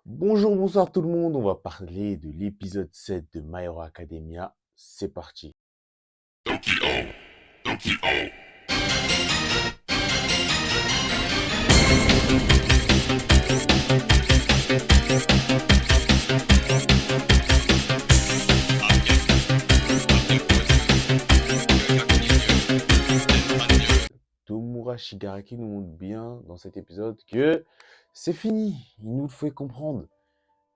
Bonjour, bonsoir tout le monde. On va parler de l'épisode 7 de My Hero Academia. C'est parti. Tomura Shigaraki nous montre bien dans cet épisode que c'est fini. Il nous le fait comprendre.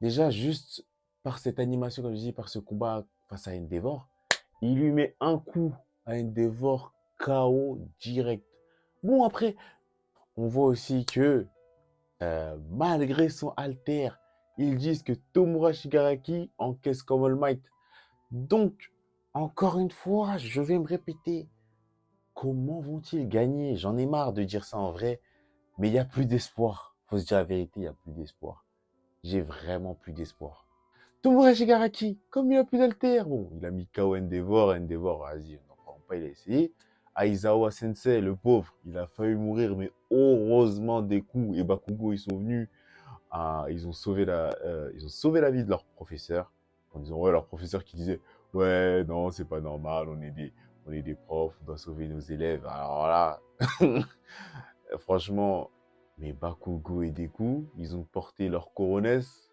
Déjà, juste par cette animation, comme je dis, par ce combat face à Endeavor, il lui met un coup à Endeavor KO direct. Bon, après, on voit aussi que malgré son alter, ils disent que Tomura Shigaraki encaisse comme All Might. Donc, encore une fois, je vais me répéter. Comment vont-ils gagner? J'en ai marre de dire ça en vrai, mais il n'y a plus d'espoir. Faut se dire la vérité, il n'y a plus d'espoir. J'ai vraiment plus d'espoir. Tomura Shigaraki, comme il a plus d'alter, bon, il a mis KO Endeavor, vas-y, on n'en prend pas, il a essayé. Aizawa Sensei, le pauvre, il a failli mourir, mais heureusement des coups et Bakugo, ils sont venus, ils ont sauvé la vie de leur professeur, en disant, ouais, leur professeur qui disait, ouais, non, c'est pas normal, on est des profs, on doit sauver nos élèves. Alors là, franchement, mais Bakugo et Deku, ils ont porté leur coronesse,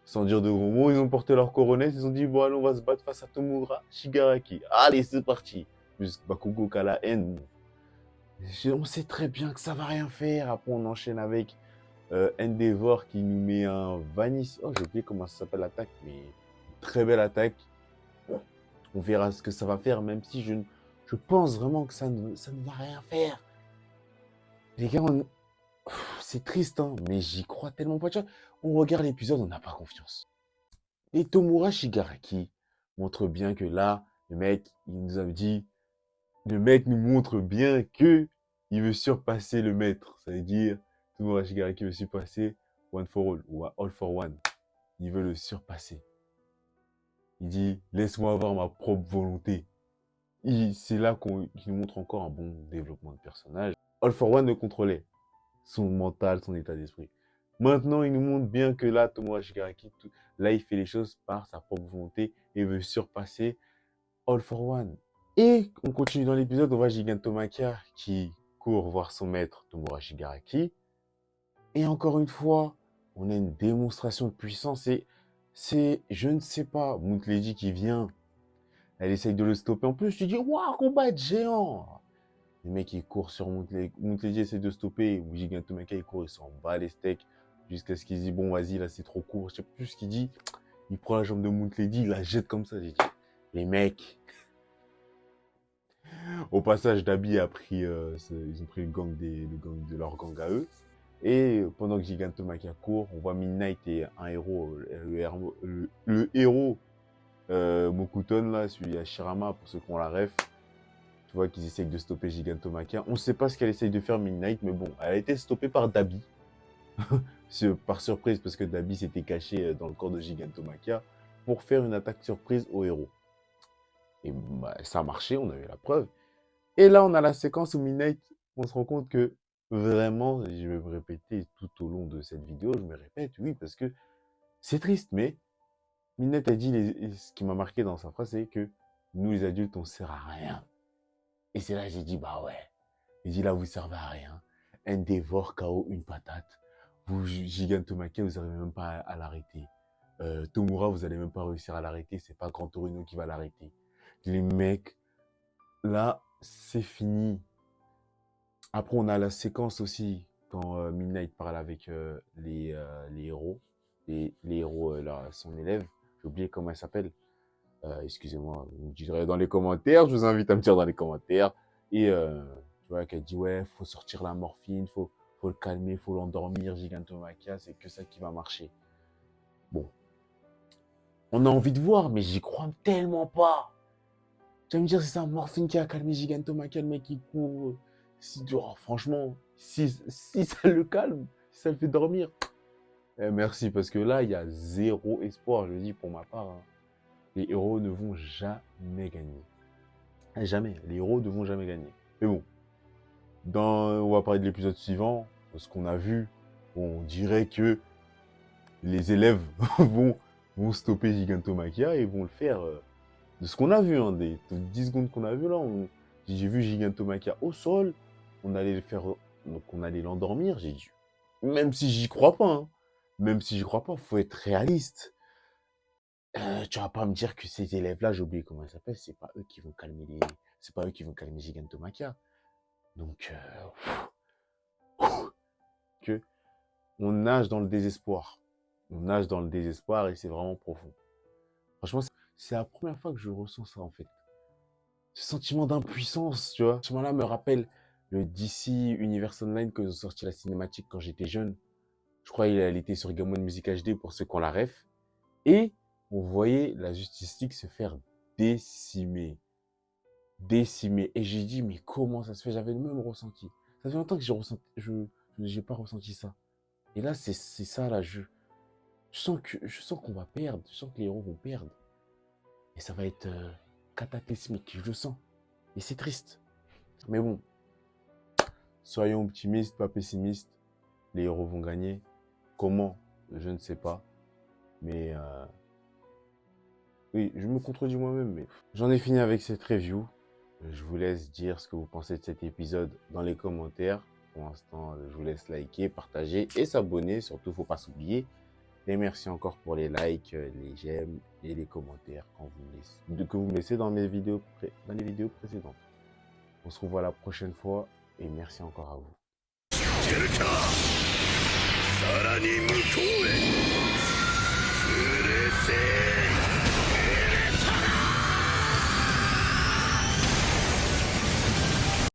sans dire de gros mots, ils ont porté leur coronesse, ils ont dit, bon, allez, on va se battre face à Tomura Shigaraki. Allez, c'est parti. Plus Bakugo qui a la haine. On sait très bien que ça va rien faire. Après, on enchaîne avec Endeavor qui nous met un Vanis. Oh, j'ai oublié comment ça s'appelle l'attaque, mais une très belle attaque. On verra ce que ça va faire, même si je pense vraiment que ça ne va rien faire. Les gars, c'est triste, hein, mais j'y crois tellement pas. Tu vois, on regarde l'épisode, on n'a pas confiance. Et Tomura Shigaraki montre bien que là, le mec, il nous a dit, le mec nous montre bien que il veut surpasser le maître. Ça veut dire, Tomura Shigaraki veut surpasser One for All ou All for One. Il veut le surpasser. Il dit, laisse-moi avoir ma propre volonté. C'est là qu'il nous montre encore un bon développement de personnage. All for One le contrôlait. Son mental, son état d'esprit. Maintenant, il nous montre bien que là, Tomura Shigaraki, là, il fait les choses par sa propre volonté et veut surpasser All for One. Et on continue dans l'épisode, on voit Gigantomachia qui court voir son maître Tomura Shigaraki. Et encore une fois, on a une démonstration de puissance et c'est, je ne sais pas, Mount Lady qui vient, elle essaye de le stopper. En plus, tu dis, waouh, combat de géant! Le mec, il court sur Mount Lady essaie de stopper. Ou Gigantomachia, il court, il s'en bat les steaks. Jusqu'à ce qu'il dit, bon, vas-y, là, c'est trop court. Je sais plus ce qu'il dit. Il prend la jambe de Mount Lady, il la jette comme ça. J'ai dit, les mecs. Au passage, Dabi a pris, ils ont pris le gang de leur gang à eux. Et pendant que Gigantomachia court, on voit Midnight et un héros, le héros Mokuton, là, celui à Shirama, pour ceux qui ont la ref. Tu vois qu'ils essayent de stopper Gigantomachia. On ne sait pas ce qu'elle essaye de faire Midnight, mais bon, elle a été stoppée par Dabi. Par surprise, parce que Dabi s'était caché dans le corps de Gigantomachia pour faire une attaque surprise au héros. Et bah, ça a marché, on a eu la preuve. Et là, on a la séquence où Midnight, on se rend compte que vraiment, je vais me répéter tout au long de cette vidéo, je me répète, oui, parce que c'est triste, mais Midnight a dit, ce qui m'a marqué dans sa phrase, c'est que nous, les adultes, on sert à rien. Et c'est là que j'ai dit, bah ouais. Il dit, là, vous servez à rien. Endeavor, KO, une patate. Vous, Gigantomachia, vous n'arrivez même pas à l'arrêter. Tomura, vous n'allez même pas réussir à l'arrêter. C'est pas Grand Torino qui va l'arrêter. Les mecs, là, c'est fini. Après, on a la séquence aussi, quand Midnight parle avec les héros. Les héros, là, son élève. J'ai oublié comment elle s'appelle. Excusez-moi, vous me direz dans les commentaires. Je vous invite à me dire dans les commentaires. Et tu vois, qu'elle dit, ouais, faut sortir la morphine, faut le calmer, faut l'endormir, Gigantomachia, c'est que ça qui va marcher. Bon, on a envie de voir, mais j'y crois tellement pas. Tu vas me dire, c'est ça, morphine qui a calmé Gigantomachia, le mec qui court. Franchement, si ça le calme, si ça le fait dormir, merci, parce que là, il y a zéro espoir, je dis pour ma part. Hein. Les héros ne vont jamais gagner. Jamais. Les héros ne vont jamais gagner. Mais bon, on va parler de l'épisode suivant. Ce qu'on a vu, on dirait que les élèves vont stopper Gigantomachia et vont le faire de ce qu'on a vu, hein, des 10 secondes qu'on a vu là. J'ai vu Gigantomachia au sol, on allait le faire, donc on allait l'endormir. J'ai dit, même si j'y crois pas, hein, même si j'y crois pas, faut être réaliste. Tu vas pas me dire que ces élèves-là, j'ai oublié comment ils s'appellent, c'est pas eux qui vont calmer c'est pas eux qui vont calmer Gigantomachia. Donc, que on nage dans le désespoir. On nage dans le désespoir et c'est vraiment profond. Franchement, c'est la première fois que je ressens ça en fait. Ce sentiment d'impuissance, tu vois. Ce sentiment-là me rappelle le DC Universe Online que j'ai sorti la cinématique quand j'étais jeune. Je crois qu'elle était sur Game One Music HD pour ceux qui ont la ref. Et on voyait la Justice League se faire décimer. Décimer. Et j'ai dit, mais comment ça se fait? J'avais le même ressenti. Ça fait longtemps que j'ai pas ressenti ça. Et là, c'est ça, là, je sens qu'on va perdre. Je sens que les héros vont perdre. Et ça va être cataclysmique, je le sens. Et c'est triste. Mais bon, soyons optimistes, pas pessimistes. Les héros vont gagner. Comment? Je ne sais pas. Mais oui, je me contredis moi-même. Mais j'en ai fini avec cette review. Je vous laisse dire ce que vous pensez de cet épisode dans les commentaires. Pour l'instant, je vous laisse liker, partager et s'abonner. Surtout, faut pas s'oublier. Et merci encore pour les likes, les j'aime et les commentaires que vous me laissez dans les vidéos précédentes. On se revoit la prochaine fois et merci encore à vous. さらに向こうへ。うるせえ